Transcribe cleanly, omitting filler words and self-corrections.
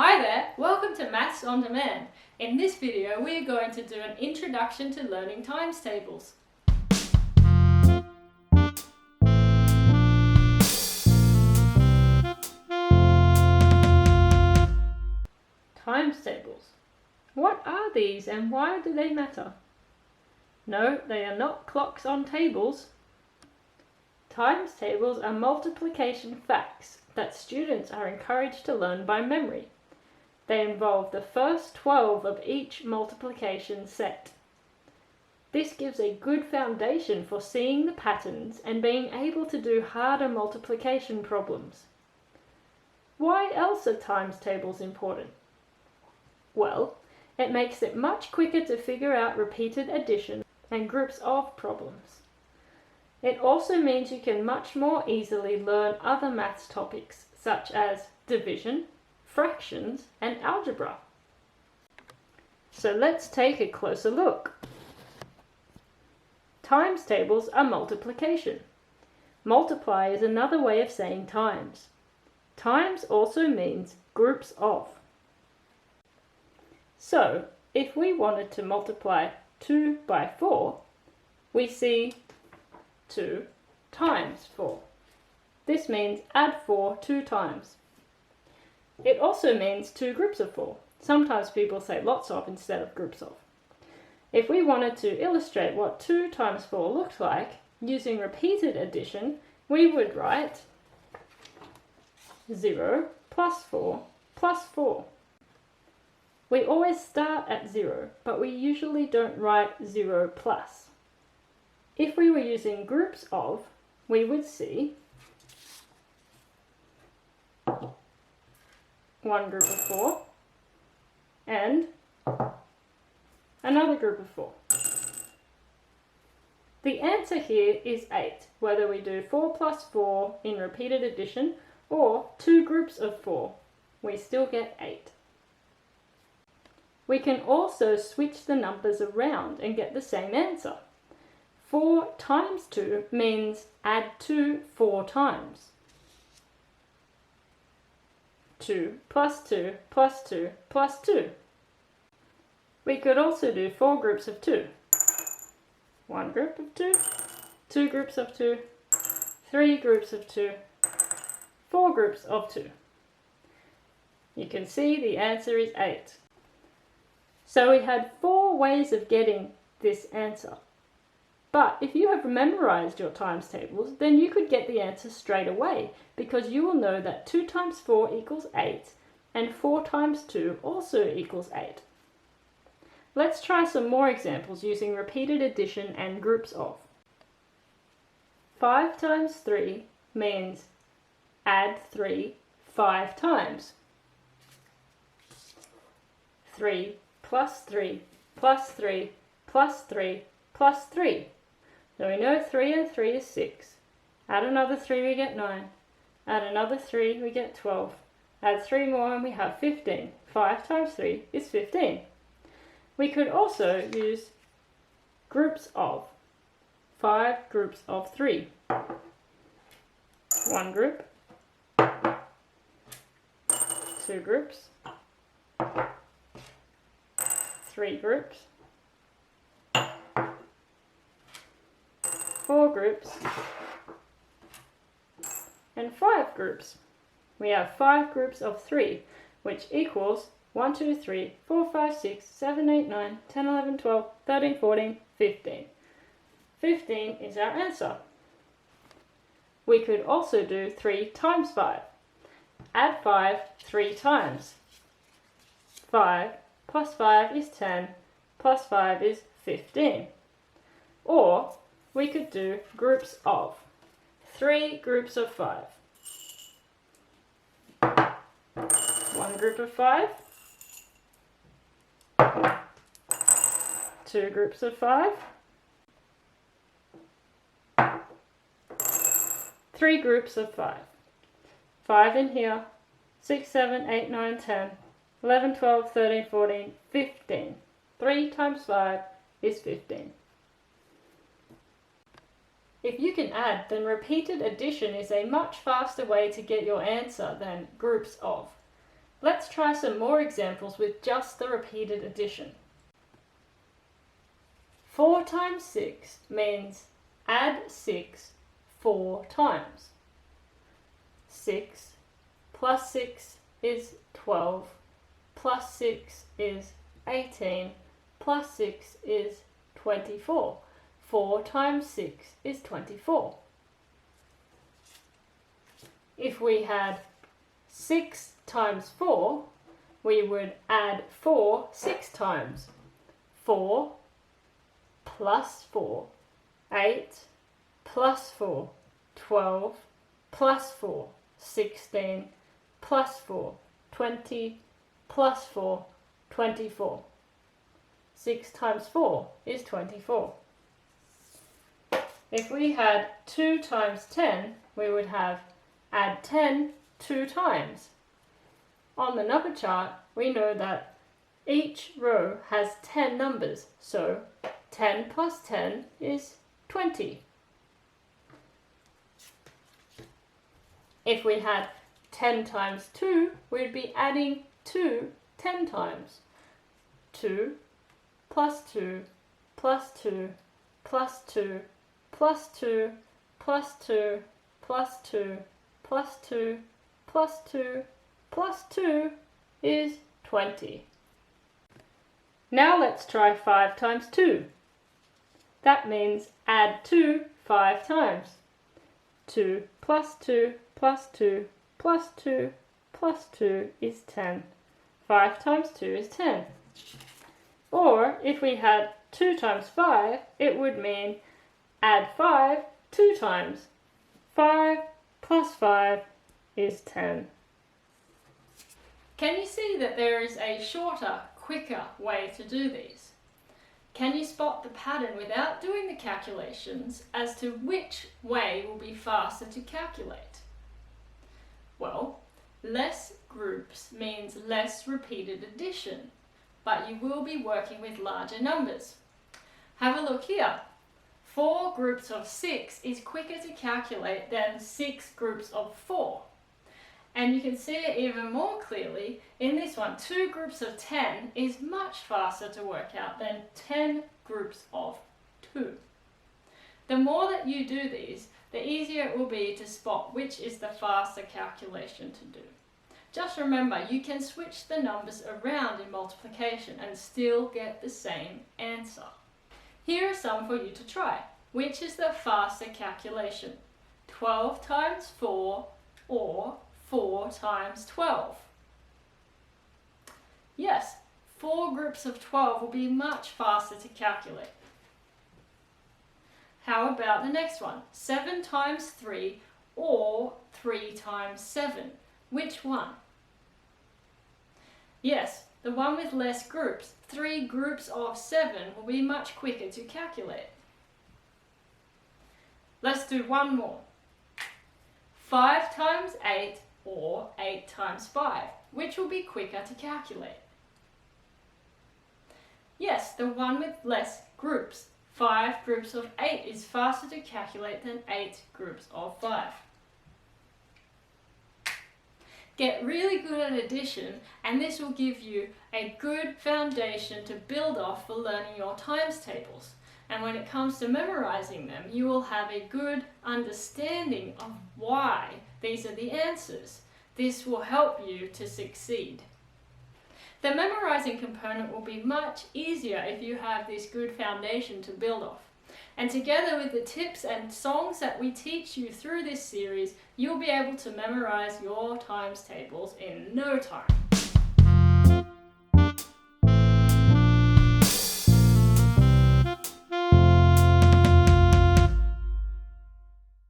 Hi there, welcome to Maths on Demand. In this video we are going to do an introduction to learning times tables. Times tables. What are these and why do they matter? No, they are not clocks on tables. Times tables are multiplication facts that students are encouraged to learn by memory. They involve the first 12 of each multiplication set. This gives a good foundation for seeing the patterns and being able to do harder multiplication problems. Why else are times tables important? Well, it makes it much quicker to figure out repeated addition and groups of problems. It also means you can much more easily learn other maths topics such as division, fractions, and algebra. So let's take a closer look. Times tables are multiplication. Multiply is another way of saying times. Times also means groups of. So, if we wanted to multiply 2 by 4, we see 2 times 4. This means add 4 2 times. It also means 2 groups of 4. Sometimes people say lots of instead of groups of. If we wanted to illustrate what 2 times 4 looked like, using repeated addition, we would write 0 plus 4 plus 4. We always start at 0, but we usually don't write 0 plus. If we were using groups of, we would see one group of 4 and another group of 4. The answer here is 8, whether we do 4 plus 4 in repeated addition or 2 groups of 4, we still get 8. We can also switch the numbers around and get the same answer. 4 times 2 means add 2 4 times. 2 plus 2 plus 2 plus 2. We could also do 4 groups of 2. 1 group of 2, 2 groups of 2, 3 groups of 2, 4 groups of 2. You can see the answer is 8. So we had 4 ways of getting this answer. But if you have memorized your times tables, then you could get the answer straight away because you will know that 2 times 4 equals 8 and 4 times 2 also equals 8. Let's try some more examples using repeated addition and groups of. 5 times 3 means add 3 5 times. 3 plus 3 plus 3 plus 3 plus 3. So we know 3 and 3 is 6. Add another 3, we get 9. Add another 3, we get 12. Add 3 more and we have 15. 5 times 3 is 15. We could also use groups of. 5 groups of 3. 1 group. 2 groups. 3 groups. 4 groups, and 5 groups. We have 5 groups of 3, which equals 1, 2, 3, 4, 5, 6, 7, 8, 9, 10, 11, 12, 13, 14, 15. 15 is our answer. We could also do 3 times 5. Add 5 3 times. 5 plus 5 is 10, plus 5 is 15. Or we could do groups of. 3 groups of 5. 1 group of 5. 2 groups of 5. 3 groups of 5. 5 in here. 6, 7, 8, 9, 10, 11, 12, 13, 14, 15. 3 times 5 is 15. If you can add, then repeated addition is a much faster way to get your answer than groups of. Let's try some more examples with just the repeated addition. 4 times 6 means add 6 4 times. 6 plus 6 is 12, plus 6 is 18, plus 6 is 24. 4 times 6 is 24. If we had 6 times 4, we would add 4 6 times. 4 plus 4, 8 plus 4, 12 plus 4, 16 plus 4, 20 plus 4, 24. 6 times 4 is 24. If we had 2 times 10, we would have add 10 2 times. On the number chart, we know that each row has 10 numbers, so 10 plus 10 is 20. If we had 10 times 2, we'd be adding 2 10 times. 2 plus 2 plus 2 plus 2 plus 2 plus 2 plus 2 plus 2 plus 2 plus 2 is 20. Now let's try 5 times 2. That means add 2 5 times. 2 plus 2 plus 2 plus 2 plus 2 is 10. 5 times 2 is 10. Or if we had 2 times 5, it would mean add 5 2 times. 5 plus 5 is 10. Can you see that there is a shorter, quicker way to do these? Can you spot the pattern without doing the calculations as to which way will be faster to calculate? Well, less groups means less repeated addition, but you will be working with larger numbers. Have a look here. 4 groups of 6 is quicker to calculate than 6 groups of 4. And you can see it even more clearly in this one. 2 groups of 10 is much faster to work out than 10 groups of 2. The more that you do these, the easier it will be to spot which is the faster calculation to do. Just remember, you can switch the numbers around in multiplication and still get the same answer. Here are some for you to try. Which is the faster calculation? 12 times 4 or 4 times 12? Yes, 4 groups of 12 will be much faster to calculate. How about the next one? 7 times 3 or 3 times 7? Which one? Yes, the one with less groups. 3 groups of 7 will be much quicker to calculate. Let's do one more. 5 times 8 or 8 times 5. Which will be quicker to calculate? Yes, the one with less groups. 5 groups of 8 is faster to calculate than 8 groups of 5. Get really good at addition, and this will give you a good foundation to build off for learning your times tables. And when it comes to memorizing them, you will have a good understanding of why these are the answers. This will help you to succeed. The memorizing component will be much easier if you have this good foundation to build off. And together with the tips and songs that we teach you through this series, you'll be able to memorize your times tables in no time.